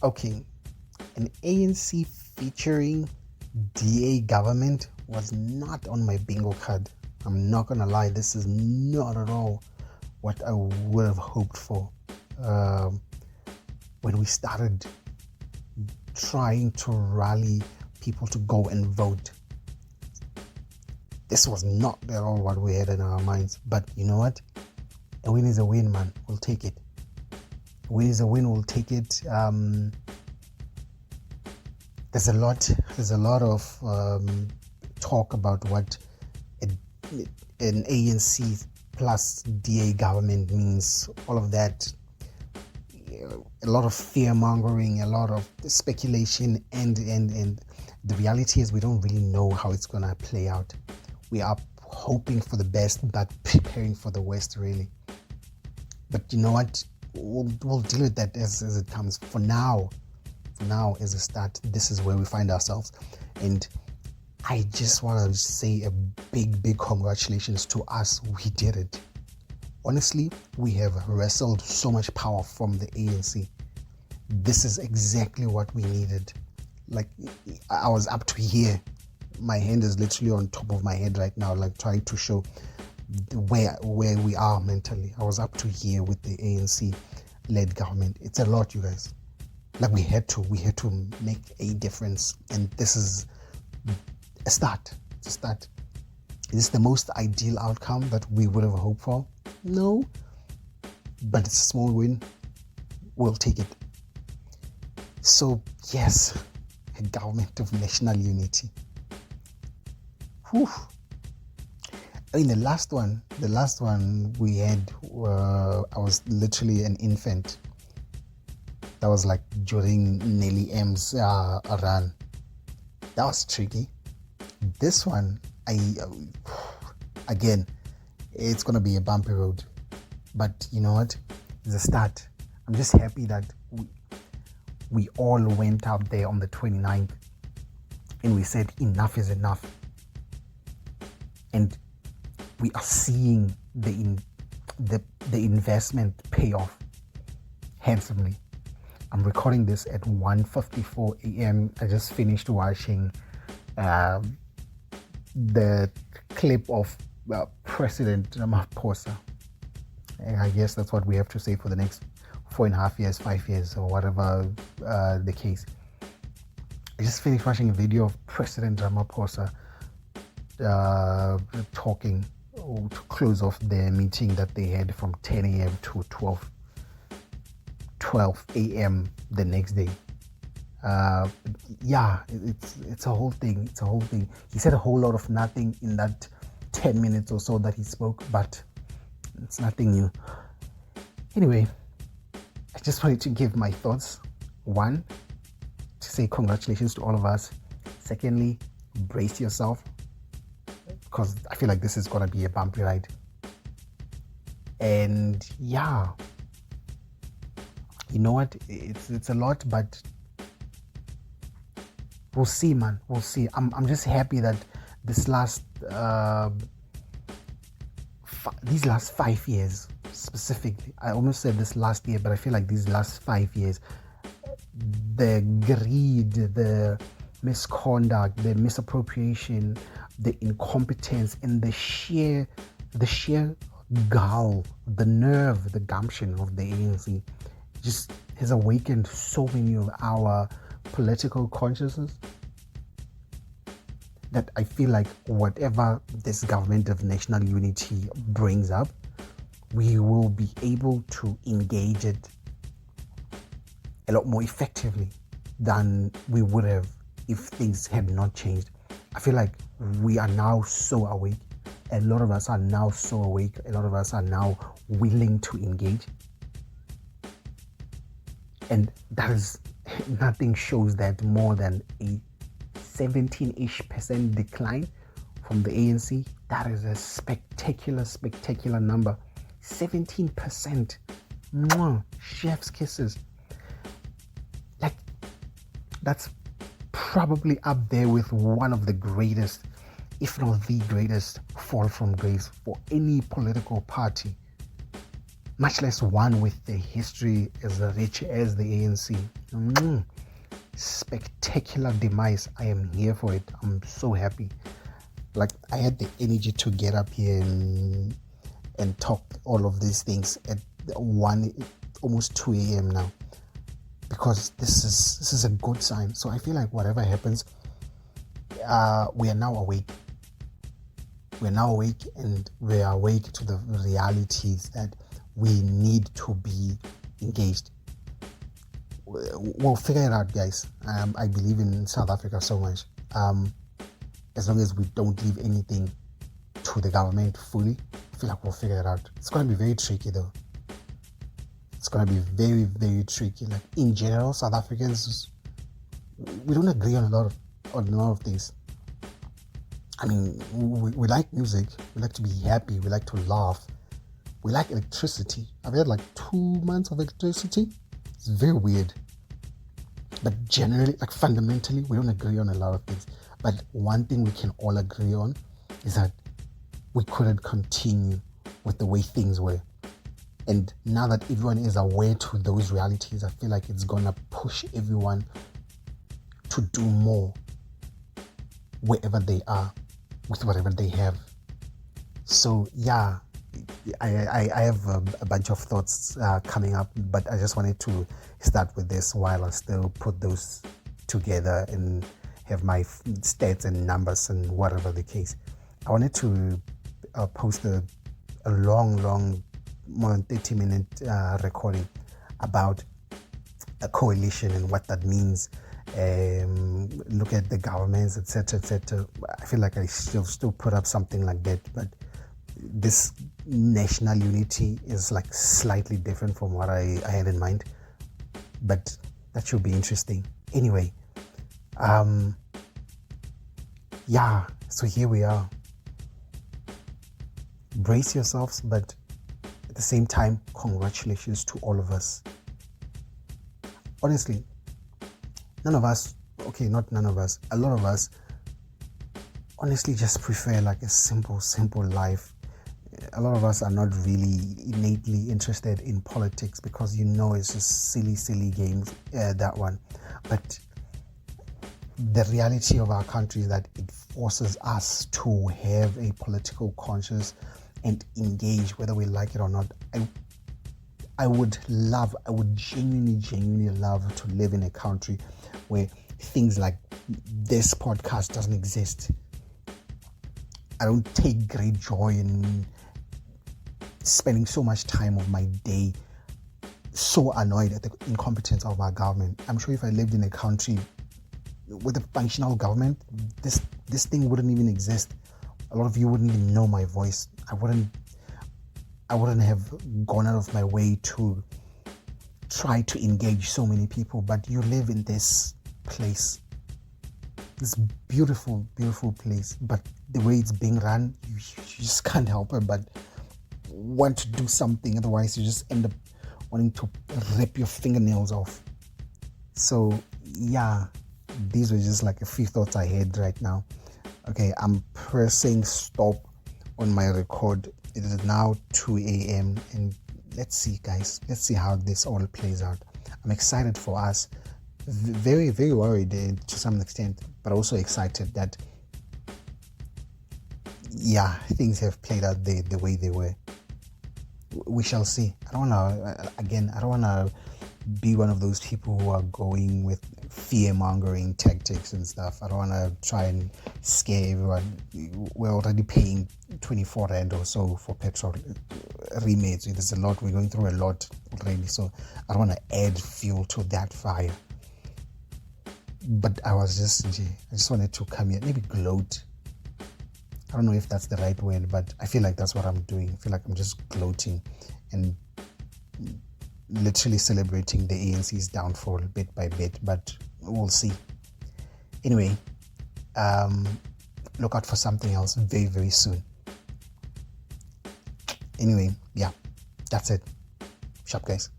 Okay, an ANC featuring DA government was not on my bingo card. I'm not gonna lie, this is not at all what I would have hoped for um, when we started trying to rally people to go and vote. This was not at all what we had in our minds. But you know what? A win is a win, man. We'll take it. A win is a win. We'll take it. There's a lot of talk about what an ANC plus DA government means. All of that. A lot of fear mongering, a lot of speculation, and the reality is we don't really know how it's gonna play out. We are hoping for the best, but preparing for the worst, really. But you know what? We'll deal with that as it comes. For now, as a start, this is where we find ourselves. And I just want to say a big congratulations to us. We did it. Honestly, we have wrestled so much power from the ANC. This is exactly what we needed. Like, I was up to here. My hand is literally on top of my head right now, like trying to show where we are mentally. I was up to here with the ANC-led government. It's a lot, you guys. Like, we had to make a difference, and this is a start. It's a start. Is this the most ideal outcome that we would have hoped for? No, but it's a small win. We'll take it. So yes, a government of national unity. Whew. I mean, the last one we had, I was literally an infant. That was like during Nelly M's run. That was tricky. This one, again, it's gonna be a bumpy road, but you know what? It's a start. I'm just happy that we all went out there on the 29th and we said enough is enough, and we are seeing the investment pay off handsomely. I'm recording this at 1:54 a.m. I just finished watching the clip of President Ramaphosa. I guess that's what we have to say for the next 4.5 years, 5 years, or whatever the case. I just finished watching a video of President Ramaphosa talking to close off their meeting that they had from 10 a.m. to 12 a.m. the next day. It's a whole thing. He said a whole lot of nothing in that 10 minutes or so that he spoke, but it's nothing new. Anyway, I just wanted to give my thoughts. One, to say congratulations to all of us. Secondly, brace yourself, because I feel like this is gonna be a bumpy ride. And yeah, you know what? It's a lot, but we'll see, man. We'll see. I'm just happy that these last 5 years specifically. I almost said this last year, but I feel like these last 5 years, the greed, the misconduct, the misappropriation, the incompetence, and the sheer gall, the nerve, the gumption of the ANC just has awakened so many of our political consciousness that I feel like whatever this government of national unity brings up, we will be able to engage it a lot more effectively than we would have if things had not changed. I feel like we are now so awake. A lot of us are now so awake. A lot of us are now willing to engage. And that is, nothing shows that more than a 17-ish% decline from the ANC. That is a spectacular number. 17%. Mwah, chef's kisses. Like, that's probably up there with one of the greatest, if not the greatest, fall from grace for any political party. much less one with a history as rich as the ANC. Spectacular demise. I am here for it. I'm so happy. Like, I had the energy to get up here and talk all of these things at 1, almost 2 a.m. now, because this is a good sign. So I feel like whatever happens, we are now awake. We're now awake, and we are awake to the realities that we need to be engaged. We'll figure it out, guys. I believe in South Africa so much. As long as we don't leave anything to the government fully, I feel like we'll figure it out. It's going to be very tricky, though. It's going to be very, very tricky. Like, in general, South Africans, we don't agree on a lot of things. I mean, we like music. We like to be happy. We like to laugh. We like electricity. I've had like 2 months of electricity. It's very weird. But generally, like, fundamentally, we don't agree on a lot of things. But one thing we can all agree on is that we couldn't continue with the way things were. And now that everyone is aware to those realities, I feel like it's gonna push everyone to do more wherever they are with whatever they have. So yeah, I have a bunch of thoughts coming up, but I just wanted to start with this while I still put those together and have my stats and numbers and whatever the case. I wanted to post a long, more than 30-minute recording about a coalition and what that means. Look at the governments, etc. I feel like I should still put up something like that, but this national unity is like slightly different from what I had in mind, but that should be interesting. Anyway, yeah, so here we are. Brace yourselves, but at the same time, congratulations to all of us. Honestly, none of us, okay, not none of us, a lot of us honestly just prefer like a simple life. A lot of us are not really innately interested in politics because it's just silly games, that one. But the reality of our country is that it forces us to have a political conscience and engage whether we like it or not. I would genuinely love to live in a country where things like this podcast doesn't exist. I don't take great joy in spending so much time of my day so annoyed at the incompetence of our government. I'm sure if I lived in a country with a functional government, this thing wouldn't even exist. A lot of you wouldn't even know my voice. I wouldn't have gone out of my way to try to engage so many people. But you live in this place, this beautiful place, but the way it's being run, you just can't help it but want to do something. Otherwise you just end up wanting to rip your fingernails off. So yeah, these were just like a few thoughts I had right now. Okay, I'm pressing stop on my record. It is now 2 a.m. and let's see, guys. Let's see how this all plays out. I'm excited for us. Very, very worried to some extent, but also excited that, yeah, things have played out the way they were. We shall see. I don't want to be one of those people who are going with fear-mongering tactics and stuff. I don't want to try and scare everyone. We're already paying 24 Rand or so for petrol rebates. There's a lot. We're going through a lot already, so I don't want to add fuel to that fire. But I just wanted to come here, maybe gloat. I don't know if that's the right word, but I feel like that's what I'm doing. I feel like I'm just gloating and literally celebrating the ANC's downfall bit by bit, but we'll see. Anyway, look out for something else very, very soon. Anyway, yeah, that's it. Sharp, guys.